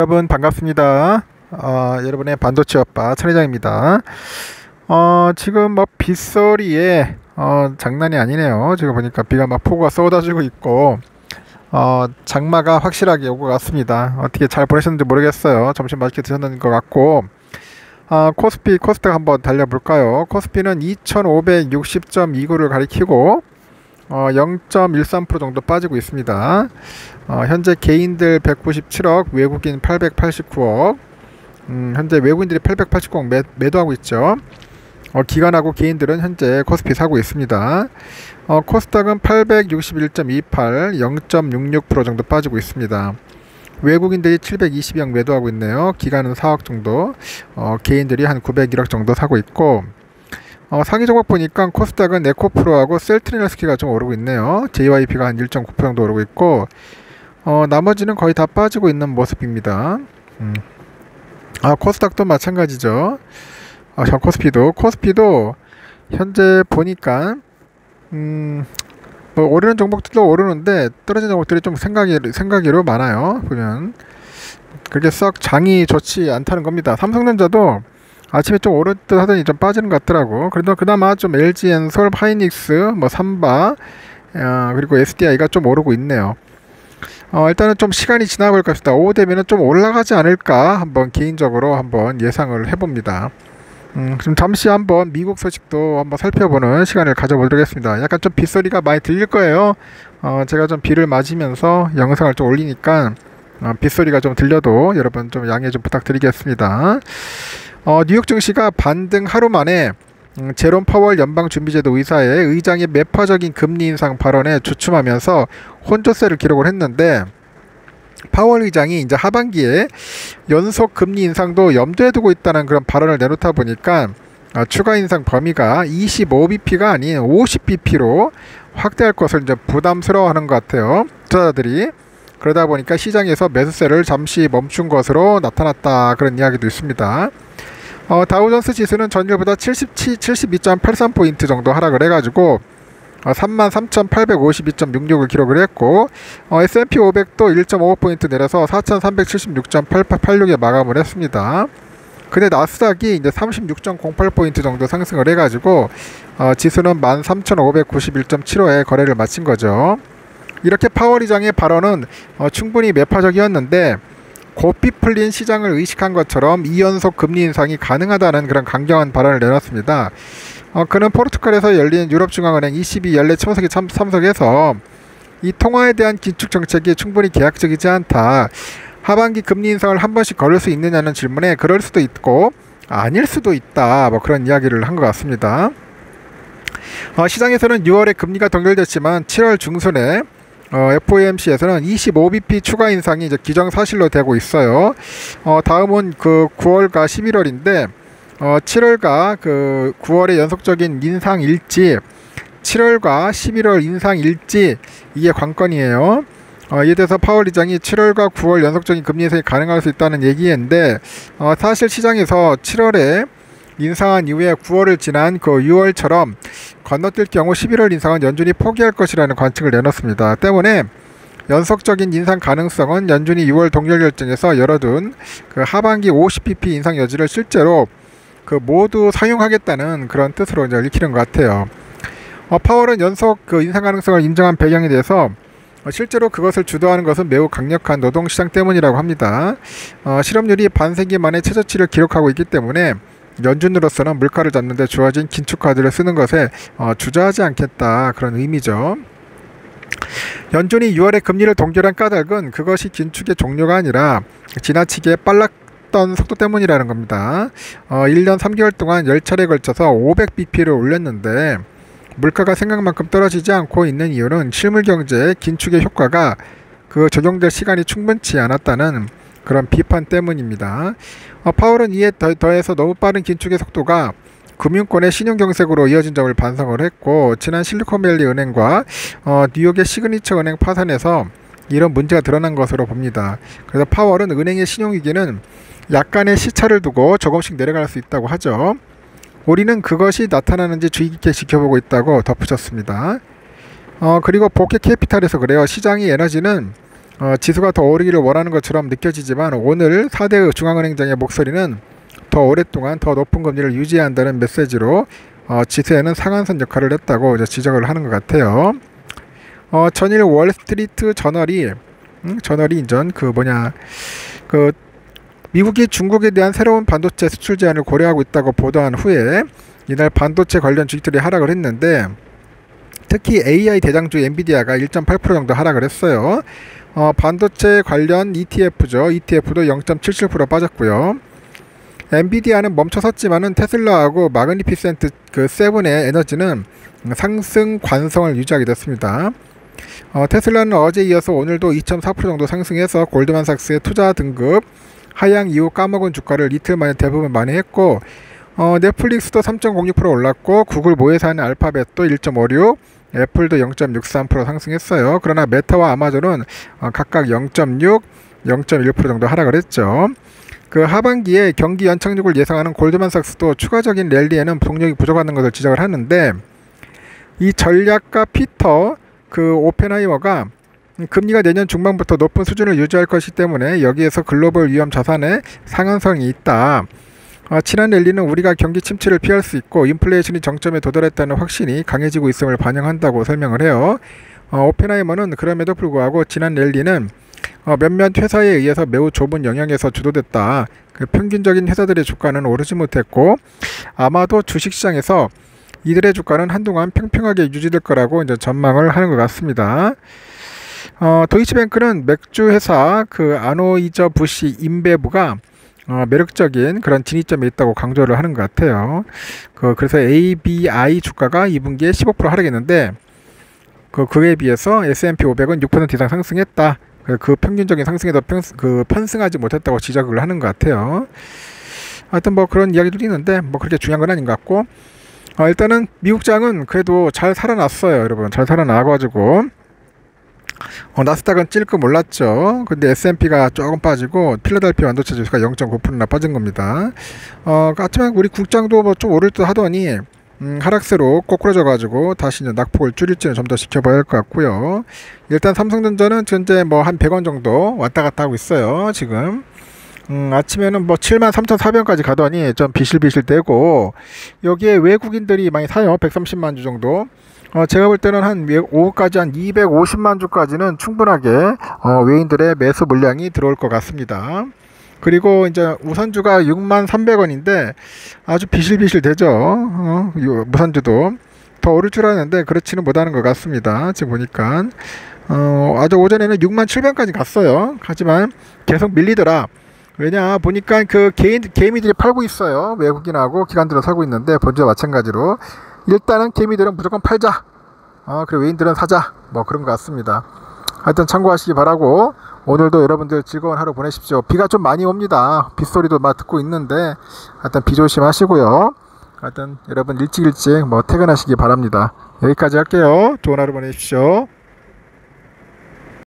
여러분 반갑습니다. 여러분의 반도체 오빠 천회장입니다. 지금 뭐 빗소리에 장난이 아니네요. 지금 보니까 비가 막 폭우가 쏟아지고 있고 장마가 확실하게 오고 갔습니다. 어떻게 잘 보내셨는지 모르겠어요. 점심 맛있게 드셨는 것 같고 코스닥 한번 달려볼까요? 코스피는 2560.29를 가리키고 0.13% 정도 빠지고 있습니다. 현재 개인들 197억, 외국인 889억. 현재 외국인들이 889억 매도하고 있죠. 기관하고 개인들은 현재 코스피 사고 있습니다. 코스닥은 861.28, 0.66% 정도 빠지고 있습니다. 외국인들이 722억 매도하고 있네요. 기관은 4억 정도, 개인들이 한 901억 정도 사고 있고, 상위 종목 보니까 코스닥은 에코프로하고 셀트리너스키가 좀 오르고 있네요. JYP가 한 1.9% 정도 오르고 있고, 나머지는 거의 다 빠지고 있는 모습입니다. 코스닥도 마찬가지죠. 코스피도 현재 보니까 뭐 오르는 종목들도 오르는데 떨어지는 종목들이 좀 생각외로 많아요. 그냥 그렇게 썩 장이 좋지 않다는 겁니다. 삼성전자도 아침에 좀 오를 듯 하더니 좀 빠지는 것 같더라고. 그래도 그나마 좀 LG엔솔, 하이닉스, 뭐 삼바, 그리고 SDI가 좀 오르고 있네요. 일단은 좀 시간이 지나볼 것이다. 오후 되면은 좀 올라가지 않을까 한번 개인적으로 한번 예상을 해봅니다. 지금 잠시 한번 미국 소식도 한번 살펴보는 시간을 가져보도록 하겠습니다. 약간 좀 빗소리가 많이 들릴 거예요. 제가 좀 비를 맞으면서 영상을 좀 올리니까 빗소리가 좀 들려도 여러분 좀 양해 좀 부탁드리겠습니다. 뉴욕 증시가 반등 하루 만에 제롬 파월 연방준비제도 의사의 의장의 매파적인 금리 인상 발언에 주춤하면서 혼조세를 기록을 했는데, 파월 의장이 이제 하반기에 연속 금리 인상도 염두에 두고 있다는 그런 발언을 내놓다 보니까 추가 인상 범위가 25bp가 아닌 50bp로 확대할 것을 이제 부담스러워하는 것 같아요, 투자자들이. 그러다 보니까 시장에서 매수세를 잠시 멈춘 것으로 나타났다, 그런 이야기도 있습니다. 다우존스 지수는 전일보다 72.83포인트 정도 하락을 해가지고 33,852.66을 기록을 했고, S&P 500도 1.55포인트 내려서 4,376.86에 마감을 했습니다. 근데 나스닥이 이제 36.08포인트 정도 상승을 해가지고 지수는 13,591.75에 거래를 마친 거죠. 이렇게 파월 의장의 발언은 충분히 매파적이었는데, 고삐 풀린 시장을 의식한 것처럼 2연속 금리 인상이 가능하다는 그런 강경한 발언을 내놨습니다. 그는 포르투갈에서 열린 유럽중앙은행 ECB 연례 참석에 참석해서 이 통화에 대한 긴축 정책이 충분히 계약적이지 않다, 하반기 금리 인상을 한 번씩 걸을 수 있느냐는 질문에 그럴 수도 있고 아닐 수도 있다, 뭐 그런 이야기를 한 것 같습니다. 시장에서는 6월에 금리가 동결됐지만 7월 중순에 FOMC에서는 25bp 추가 인상이 이제 기정사실로 되고 있어요. 다음은 그 9월과 11월인데 7월과 그 9월의 연속적인 인상 일지, 7월과 11월 인상 일지, 이게 관건이에요. 이에 대해서 파월 의장이 7월과 9월 연속적인 금리 인상이 가능할 수 있다는 얘기인데, 사실 시장에서 7월에 인상한 이후에 9월을 지난 그 6월처럼 건너뛸 경우 11월 인상은 연준이 포기할 것이라는 관측을 내놓습니다. 때문에 연속적인 인상 가능성은 연준이 6월 동결 결정에서 열어둔 그 하반기 50bp 인상 여지를 실제로 그 모두 사용하겠다는 그런 뜻으로 이제 읽히는 것 같아요. 파월은 연속 그 인상 가능성을 인정한 배경에 대해서 실제로 그것을 주도하는 것은 매우 강력한 노동시장 때문이라고 합니다. 실업률이 반세기 만에 최저치를 기록하고 있기 때문에 연준으로서는 물가를 잡는 데 주어진 긴축 카드를 쓰는 것에 주저하지 않겠다, 그런 의미죠. 연준이 6월에 금리를 동결한 까닭은 그것이 긴축의 종료가 아니라 지나치게 빨랐던 속도 때문이라는 겁니다. 1년 3개월 동안 10차례에 걸쳐서 500bp를 올렸는데 물가가 생각만큼 떨어지지 않고 있는 이유는 실물 경제의 긴축의 효과가 그 적용될 시간이 충분치 않았다는 그런 비판 때문입니다. 파월은 이에 더해서 너무 빠른 긴축의 속도가 금융권의 신용경색으로 이어진 점을 반성을 했고, 지난 실리콘밸리 은행과 뉴욕의 시그니처 은행 파산에서 이런 문제가 드러난 것으로 봅니다. 그래서 파월은 은행의 신용위기는 약간의 시차를 두고 조금씩 내려갈 수 있다고 하죠. 우리는 그것이 나타나는지 주의 깊게 지켜보고 있다고 덧붙였습니다. 그리고 복해 캐피탈에서 그래요. 시장이 에너지는 지수가 더 오르기를 원하는 것처럼 느껴지지만 오늘 4대 중앙은행장의 목소리는 더 오랫동안 더 높은 금리를 유지해야 한다는 메시지로 지수에는 상한선 역할을 했다고 이제 지적을 하는 것 같아요. 전일 월스트리트 저널이 인전 미국이 중국에 대한 새로운 반도체 수출 제한을 고려하고 있다고 보도한 후에 이날 반도체 관련 주식들이 하락을 했는데 특히 AI 대장주 엔비디아가 1.8% 정도 하락을 했어요. 반도체 관련 ETF죠. ETF도 0.77% 빠졌고요. 엔비디아는 멈춰섰지만은 테슬라하고 마그니피센트 7의 에너지는 상승 관성을 유지하게 됐습니다. 테슬라는 어제 이어서 오늘도 2.4% 정도 상승해서 골드만삭스의 투자 등급 하향 이후 까먹은 주가를 이틀 만에 대부분 만회했고 넷플릭스도 3.06% 올랐고 구글 모회사인 알파벳도 1.56, 애플도 0.63% 상승했어요. 그러나 메타와 아마존은 각각 0.6, 0.1% 정도 하락을 했죠. 하반기에 경기 연착륙을 예상하는 골드만삭스도 추가적인 랠리에는 동력이 부족한 것을 지적을 하는데 이 전략가 피터 오펜하이머가 금리가 내년 중반부터 높은 수준을 유지할 것이기 때문에 여기에서 글로벌 위험 자산의 상한선이 있다. 지난 랠리는 우리가 경기 침체를 피할 수 있고 인플레이션이 정점에 도달했다는 확신이 강해지고 있음을 반영한다고 설명을 해요. 오펜하이머는 그럼에도 불구하고 지난 랠리는 몇몇 회사에 의해서 매우 좁은 영역에서 주도됐다. 평균적인 회사들의 주가는 오르지 못했고 아마도 주식시장에서 이들의 주가는 한동안 평평하게 유지될 거라고 이제 전망을 하는 것 같습니다. 도이치뱅크는 맥주 회사 아노이저 부시 인베브가 매력적인 그런 진입점이 있다고 강조를 하는 것 같아요. 그래서 ABI 주가가 2분기에 15% 하락했는데 그에 비해서 S&P 500은 6% 이상 상승했다. 평균적인 상승에도 편승하지 못했다고 지적을 하는 것 같아요. 하여튼 그런 이야기들이 있는데 그렇게 중요한 건 아닌 것 같고 일단은 미국장은 그래도 잘 살아났어요. 여러분 잘 살아나가지고 나스닥은 찔끔 올랐죠. 근데 S&P가 조금 빠지고 필라델피아 반도체 지수가 0.9%나 빠진 겁니다. 하지만 우리 국장도 좀 오를 듯 하더니 하락세로 꼬꾸라져 가지고 다시 이제 낙폭을 줄일지는 좀 더 지켜봐야 할 것 같고요. 일단 삼성전자는 현재 한 100원 정도 왔다 갔다 하고 있어요. 지금 아침에는 73,400원까지 가더니 좀 비실비실 되고 여기에 외국인들이 많이 사요. 130만 주 정도. 제가 볼 때는 오후까지 한 250만 주까지는 충분하게 외인들의 매수 물량이 들어올 것 같습니다. 그리고 이제 우선주가 63,300원인데 아주 비실비실 되죠. 무선주도 더 오를 줄 알았는데 그렇지는 못하는 것 같습니다. 지금 보니까 아주 오전에는 67,000원까지 갔어요. 하지만 계속 밀리더라. 왜냐 보니까 개미들이 팔고 있어요. 외국인하고 기관들은 사고 있는데 본주와 마찬가지로 일단은 개미들은 무조건 팔자. 그리고 외인들은 사자. 그런 것 같습니다. 하여튼 참고하시기 바라고 오늘도 여러분들 즐거운 하루 보내십시오. 비가 좀 많이 옵니다. 빗소리도 듣고 있는데 하여튼 비 조심하시고요. 하여튼 여러분 일찍 퇴근하시기 바랍니다. 여기까지 할게요. 좋은 하루 보내십시오.